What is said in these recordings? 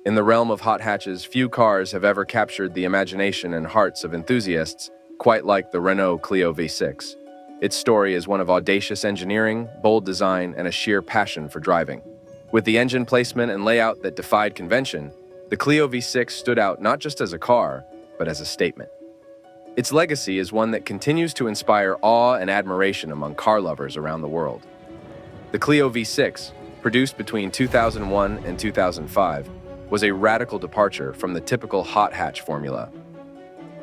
In the realm of hot hatches, few cars have ever captured the imagination and hearts of enthusiasts quite like the Renault Clio V6. Its story is one of audacious engineering, bold design, and a sheer passion for driving. With the engine placement and layout that defied convention, the Clio V6 stood out not just as a car, but as a statement. Its legacy is one that continues to inspire awe and admiration among car lovers around the world. The Clio V6, produced between 2001 and 2005, was a radical departure from the typical hot hatch formula.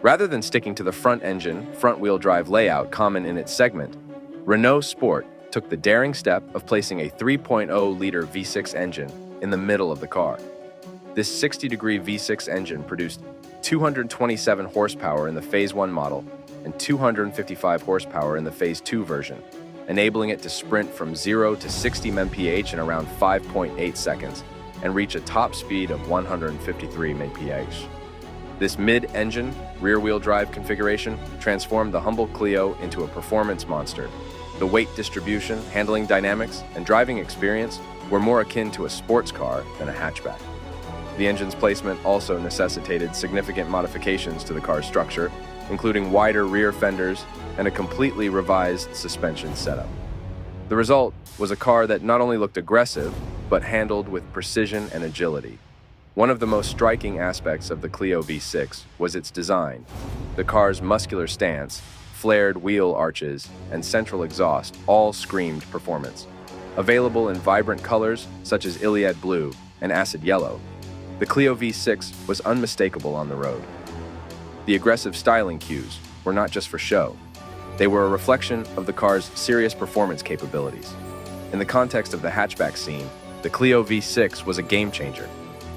Rather than sticking to the front-engine, front-wheel drive layout common in its segment, Renault Sport took the daring step of placing a 3.0-liter V6 engine in the middle of the car. This 60-degree V6 engine produced 227 horsepower in the Phase 1 model and 255 horsepower in the Phase 2 version, enabling it to sprint from 0 to 60 mph in around 5.8 seconds and reach a top speed of 153 mph. This mid-engine, rear-wheel drive configuration transformed the humble Clio into a performance monster. The weight distribution, handling dynamics, and driving experience were more akin to a sports car than a hatchback. The engine's placement also necessitated significant modifications to the car's structure, including wider rear fenders and a completely revised suspension setup. The result was a car that not only looked aggressive, but handled with precision and agility. One of the most striking aspects of the Clio V6 was its design. The car's muscular stance, flared wheel arches, and central exhaust all screamed performance. Available in vibrant colors such as Iliad blue and acid yellow, the Clio V6 was unmistakable on the road. The aggressive styling cues were not just for show. They were a reflection of the car's serious performance capabilities. In the context of the hatchback scene, the Clio V6 was a game-changer.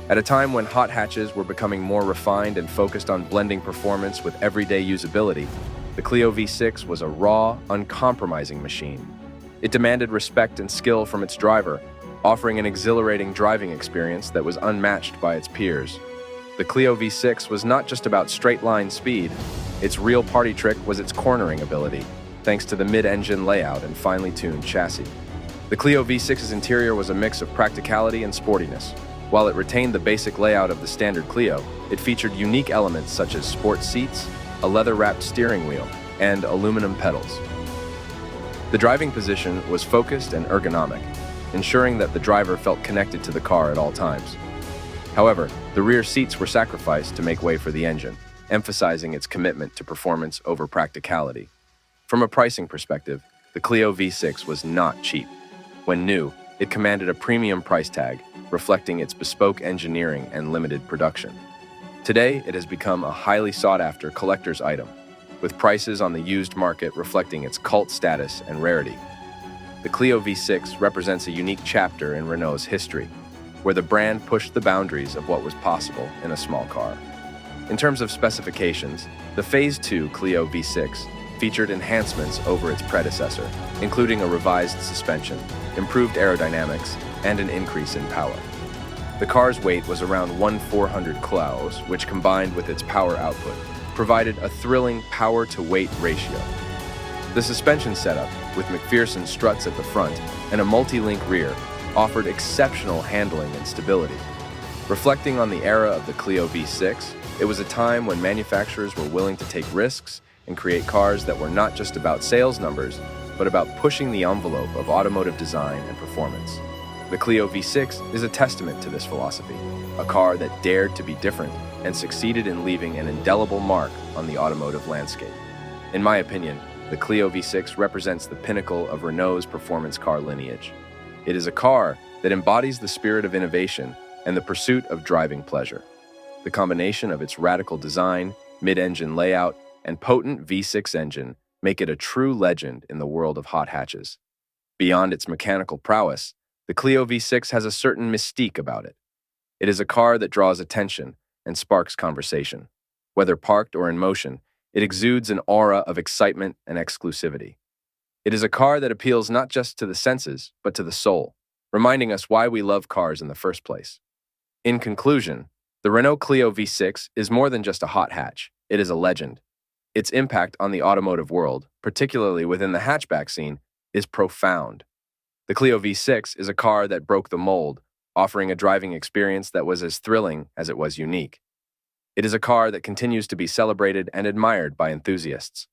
At a time when hot hatches were becoming more refined and focused on blending performance with everyday usability, the Clio V6 was a raw, uncompromising machine. It demanded respect and skill from its driver, offering an exhilarating driving experience that was unmatched by its peers. The Clio V6 was not just about straight-line speed. Its real party trick was its cornering ability, thanks to the mid-engine layout and finely tuned chassis. The Clio V6's interior was a mix of practicality and sportiness. While it retained the basic layout of the standard Clio, it featured unique elements such as sport seats, a leather-wrapped steering wheel, and aluminum pedals. The driving position was focused and ergonomic, ensuring that the driver felt connected to the car at all times. However, the rear seats were sacrificed to make way for the engine, emphasizing its commitment to performance over practicality. From a pricing perspective, the Clio V6 was not cheap. When new, it commanded a premium price tag, reflecting its bespoke engineering and limited production. Today, it has become a highly sought-after collector's item, with prices on the used market reflecting its cult status and rarity. The Clio V6 represents a unique chapter in Renault's history, where the brand pushed the boundaries of what was possible in a small car. In terms of specifications, the Phase 2 Clio V6 featured enhancements over its predecessor, including a revised suspension, improved aerodynamics, and an increase in power. The car's weight was around 1/400 kilos, which combined with its power output, provided a thrilling power-to-weight ratio. The suspension setup, with McPherson struts at the front and a multi-link rear, offered exceptional handling and stability. Reflecting on the era of the Clio V6, it was a time when manufacturers were willing to take risks and create cars that were not just about sales numbers, but about pushing the envelope of automotive design and performance. The Clio V6 is a testament to this philosophy, a car that dared to be different and succeeded in leaving an indelible mark on the automotive landscape. In my opinion, the Clio V6 represents the pinnacle of Renault's performance car lineage. It is a car that embodies the spirit of innovation and the pursuit of driving pleasure. The combination of its radical design, mid-engine layout, and potent V6 engine make it a true legend in the world of hot hatches. Beyond its mechanical prowess, the Clio V6 has a certain mystique about it. It is a car that draws attention and sparks conversation. Whether parked or in motion, it exudes an aura of excitement and exclusivity. It is a car that appeals not just to the senses, but to the soul, reminding us why we love cars in the first place. In conclusion, the Renault Clio V6 is more than just a hot hatch. It is a legend. Its impact on the automotive world, particularly within the hatchback scene, is profound. The Clio V6 is a car that broke the mold, offering a driving experience that was as thrilling as it was unique. It is a car that continues to be celebrated and admired by enthusiasts.